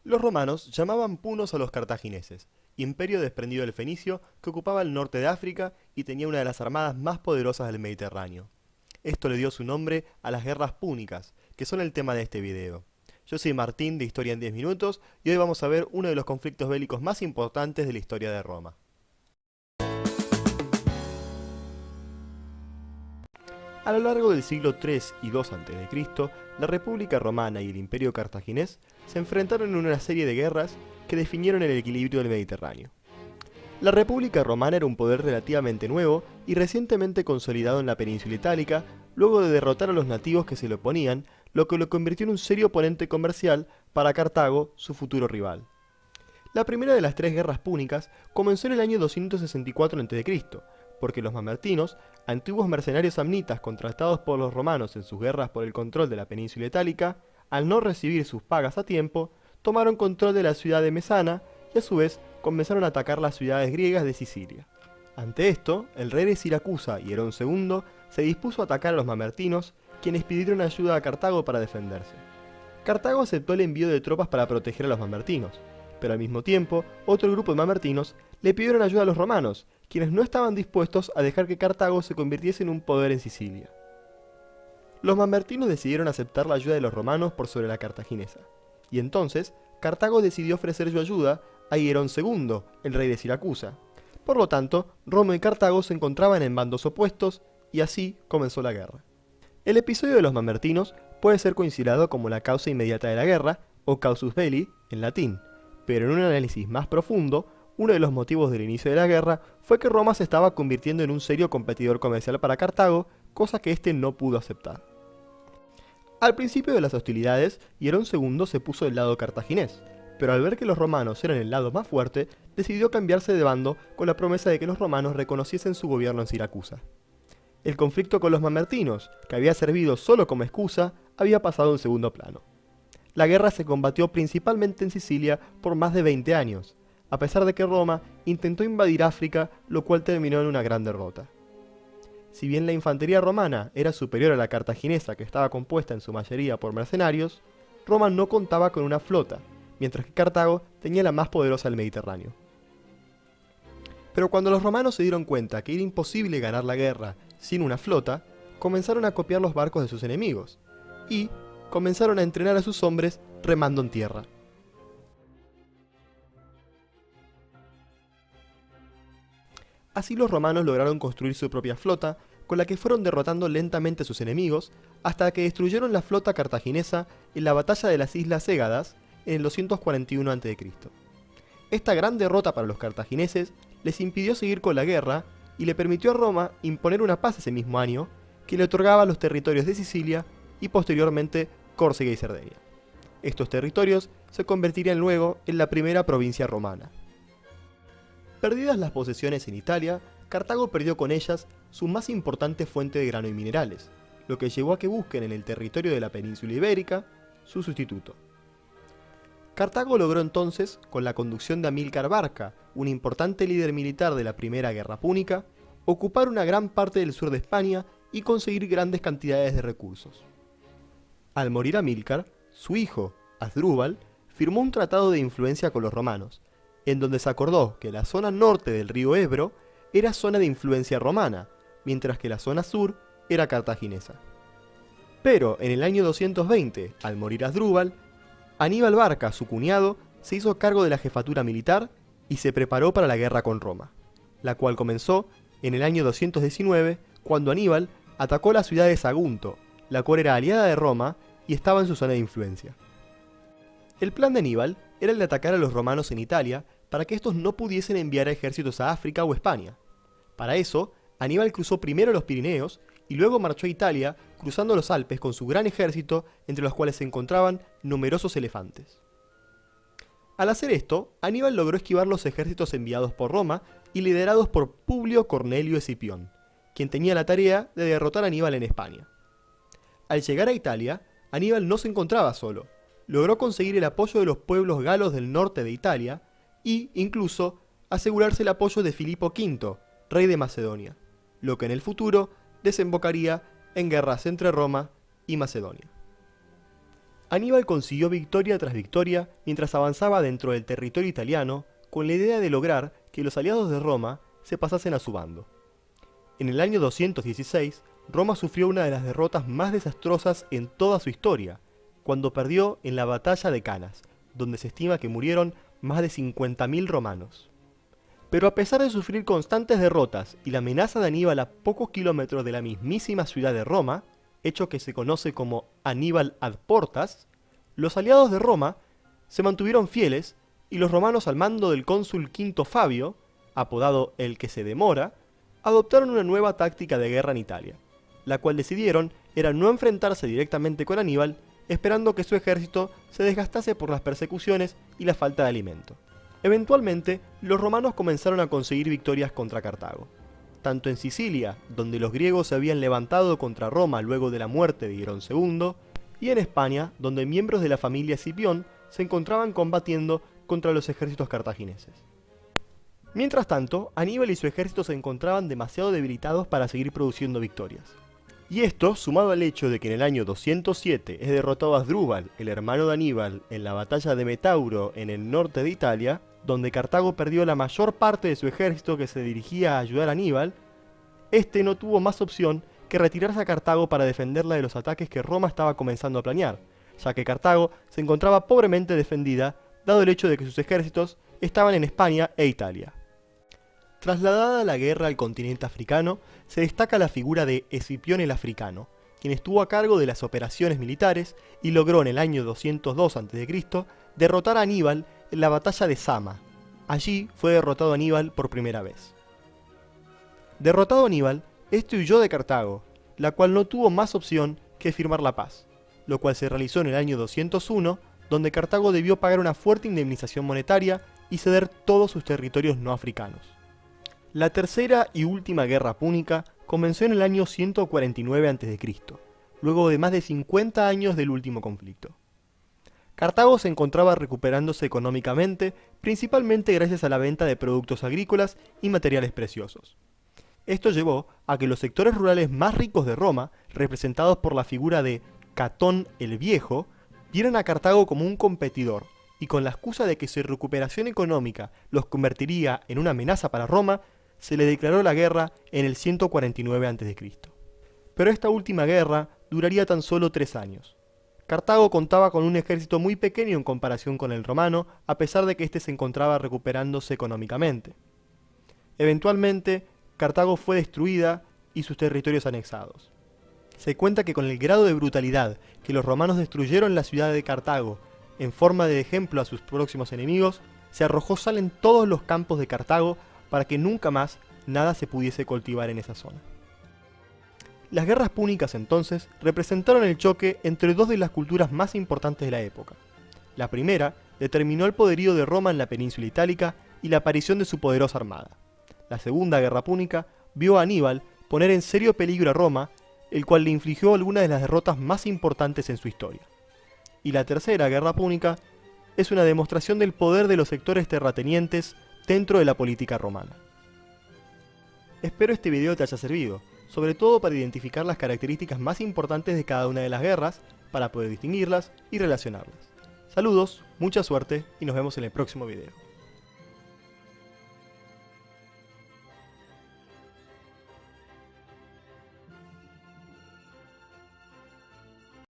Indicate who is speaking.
Speaker 1: Los romanos llamaban punos a los cartagineses, imperio desprendido del fenicio que ocupaba el norte de África y tenía una de las armadas más poderosas del Mediterráneo. Esto le dio su nombre a las guerras púnicas, que son el tema de este video. Yo soy Martín de Historia en 10 minutos y hoy vamos a ver uno de los conflictos bélicos más importantes de la historia de Roma. A lo largo del siglo III y II a.C., la República Romana y el Imperio Cartaginés se enfrentaron en una serie de guerras que definieron el equilibrio del Mediterráneo. La República Romana era un poder relativamente nuevo y recientemente consolidado en la península itálica, luego de derrotar a los nativos que se le oponían, lo que lo convirtió en un serio oponente comercial para Cartago, su futuro rival. La primera de las tres guerras púnicas comenzó en el año 264 a.C., porque los mamertinos, antiguos mercenarios samnitas contratados por los romanos en sus guerras por el control de la península itálica, al no recibir sus pagas a tiempo, tomaron control de la ciudad de Mesana y a su vez comenzaron a atacar las ciudades griegas de Sicilia. Ante esto, el rey de Siracusa, Hierón II, se dispuso a atacar a los mamertinos, quienes pidieron ayuda a Cartago para defenderse. Cartago aceptó el envío de tropas para proteger a los mamertinos, pero al mismo tiempo, otro grupo de mamertinos le pidieron ayuda a los romanos, quienes no estaban dispuestos a dejar que Cartago se convirtiese en un poder en Sicilia. Los mamertinos decidieron aceptar la ayuda de los romanos por sobre la cartaginesa, y entonces Cartago decidió ofrecer su ayuda a Hierón II, el rey de Siracusa. Por lo tanto, Roma y Cartago se encontraban en bandos opuestos, y así comenzó la guerra. El episodio de los mamertinos puede ser considerado como la causa inmediata de la guerra, o causus belli en latín, pero en un análisis más profundo, uno de los motivos del inicio de la guerra fue que Roma se estaba convirtiendo en un serio competidor comercial para Cartago, cosa que éste no pudo aceptar. Al principio de las hostilidades, Hierón II se puso del lado cartaginés, pero al ver que los romanos eran el lado más fuerte, decidió cambiarse de bando con la promesa de que los romanos reconociesen su gobierno en Siracusa. El conflicto con los mamertinos, que había servido solo como excusa, había pasado en segundo plano. La guerra se combatió principalmente en Sicilia por más de 20 años, a pesar de que Roma intentó invadir África, lo cual terminó en una gran derrota. Si bien la infantería romana era superior a la cartaginesa, que estaba compuesta en su mayoría por mercenarios, Roma no contaba con una flota, mientras que Cartago tenía la más poderosa del Mediterráneo. Pero cuando los romanos se dieron cuenta que era imposible ganar la guerra sin una flota, comenzaron a copiar los barcos de sus enemigos, y comenzaron a entrenar a sus hombres remando en tierra. Así los romanos lograron construir su propia flota, con la que fueron derrotando lentamente a sus enemigos, hasta que destruyeron la flota cartaginesa en la batalla de las Islas Égadas en el 241 a.C. Esta gran derrota para los cartagineses les impidió seguir con la guerra y le permitió a Roma imponer una paz ese mismo año, que le otorgaba los territorios de Sicilia y posteriormente Córcega y Cerdeña. Estos territorios se convertirían luego en la primera provincia romana. Perdidas las posesiones en Italia, Cartago perdió con ellas su más importante fuente de grano y minerales, lo que llevó a que busquen en el territorio de la península ibérica su sustituto. Cartago logró entonces, con la conducción de Amílcar Barca, un importante líder militar de la Primera Guerra Púnica, ocupar una gran parte del sur de España y conseguir grandes cantidades de recursos. Al morir Amílcar, su hijo, Asdrúbal, firmó un tratado de influencia con los romanos, en donde se acordó que la zona norte del río Ebro era zona de influencia romana, mientras que la zona sur era cartaginesa. Pero en el año 220, al morir Asdrúbal, Aníbal Barca, su cuñado, se hizo cargo de la jefatura militar y se preparó para la guerra con Roma, la cual comenzó en el año 219, cuando Aníbal atacó la ciudad de Sagunto, la cual era aliada de Roma y estaba en su zona de influencia. El plan de Aníbal era el de atacar a los romanos en Italia para que estos no pudiesen enviar ejércitos a África o España. Para eso, Aníbal cruzó primero los Pirineos y luego marchó a Italia cruzando los Alpes con su gran ejército, entre los cuales se encontraban numerosos elefantes. Al hacer esto, Aníbal logró esquivar los ejércitos enviados por Roma y liderados por Publio Cornelio Escipión, quien tenía la tarea de derrotar a Aníbal en España. Al llegar a Italia, Aníbal no se encontraba solo. Logró conseguir el apoyo de los pueblos galos del norte de Italia y, incluso, asegurarse el apoyo de Filipo V, rey de Macedonia, lo que en el futuro desembocaría en guerras entre Roma y Macedonia. Aníbal consiguió victoria tras victoria mientras avanzaba dentro del territorio italiano con la idea de lograr que los aliados de Roma se pasasen a su bando. En el año 216, Roma sufrió una de las derrotas más desastrosas en toda su historia, cuando perdió en la batalla de Canas, donde se estima que murieron más de 50.000 romanos. Pero a pesar de sufrir constantes derrotas y la amenaza de Aníbal a pocos kilómetros de la mismísima ciudad de Roma, hecho que se conoce como Aníbal ad Portas, los aliados de Roma se mantuvieron fieles y los romanos al mando del cónsul Quinto Fabio, apodado el que se demora, adoptaron una nueva táctica de guerra en Italia, la cual decidieron era no enfrentarse directamente con Aníbal, esperando que su ejército se desgastase por las persecuciones y la falta de alimento. Eventualmente, los romanos comenzaron a conseguir victorias contra Cartago, tanto en Sicilia, donde los griegos se habían levantado contra Roma luego de la muerte de Hierón II, y en España, donde miembros de la familia Escipión se encontraban combatiendo contra los ejércitos cartagineses. Mientras tanto, Aníbal y su ejército se encontraban demasiado debilitados para seguir produciendo victorias. Y esto, sumado al hecho de que en el año 207 es derrotado Asdrúbal, el hermano de Aníbal, en la batalla de Metauro en el norte de Italia, donde Cartago perdió la mayor parte de su ejército que se dirigía a ayudar a Aníbal, este no tuvo más opción que retirarse a Cartago para defenderla de los ataques que Roma estaba comenzando a planear, ya que Cartago se encontraba pobremente defendida, dado el hecho de que sus ejércitos estaban en España e Italia. Trasladada la guerra al continente africano, se destaca la figura de Escipión el Africano, quien estuvo a cargo de las operaciones militares y logró en el año 202 a.C. derrotar a Aníbal en la batalla de Zama. Allí fue derrotado Aníbal por primera vez. Derrotado Aníbal, este huyó de Cartago, la cual no tuvo más opción que firmar la paz, lo cual se realizó en el año 201, donde Cartago debió pagar una fuerte indemnización monetaria y ceder todos sus territorios no africanos. La tercera y última guerra púnica comenzó en el año 149 a.C., luego de más de 50 años del último conflicto. Cartago se encontraba recuperándose económicamente, principalmente gracias a la venta de productos agrícolas y materiales preciosos. Esto llevó a que los sectores rurales más ricos de Roma, representados por la figura de Catón el Viejo, vieran a Cartago como un competidor, y con la excusa de que su recuperación económica los convertiría en una amenaza para Roma, se le declaró la guerra en el 149 a.C. Pero esta última guerra duraría tan solo 3 años. Cartago contaba con un ejército muy pequeño en comparación con el romano, a pesar de que éste se encontraba recuperándose económicamente. Eventualmente, Cartago fue destruida y sus territorios anexados. Se cuenta que con el grado de brutalidad que los romanos destruyeron la ciudad de Cartago en forma de ejemplo a sus próximos enemigos, se arrojó sal en todos los campos de Cartago para que nunca más nada se pudiese cultivar en esa zona. Las guerras púnicas entonces representaron el choque entre dos de las culturas más importantes de la época. La primera determinó el poderío de Roma en la península itálica y la aparición de su poderosa armada. La segunda guerra púnica vio a Aníbal poner en serio peligro a Roma, el cual le infligió algunas de las derrotas más importantes en su historia. Y la tercera guerra púnica es una demostración del poder de los sectores terratenientes dentro de la política romana. Espero este video te haya servido, sobre todo para identificar las características más importantes de cada una de las guerras, para poder distinguirlas y relacionarlas. Saludos, mucha suerte y nos vemos en el próximo video.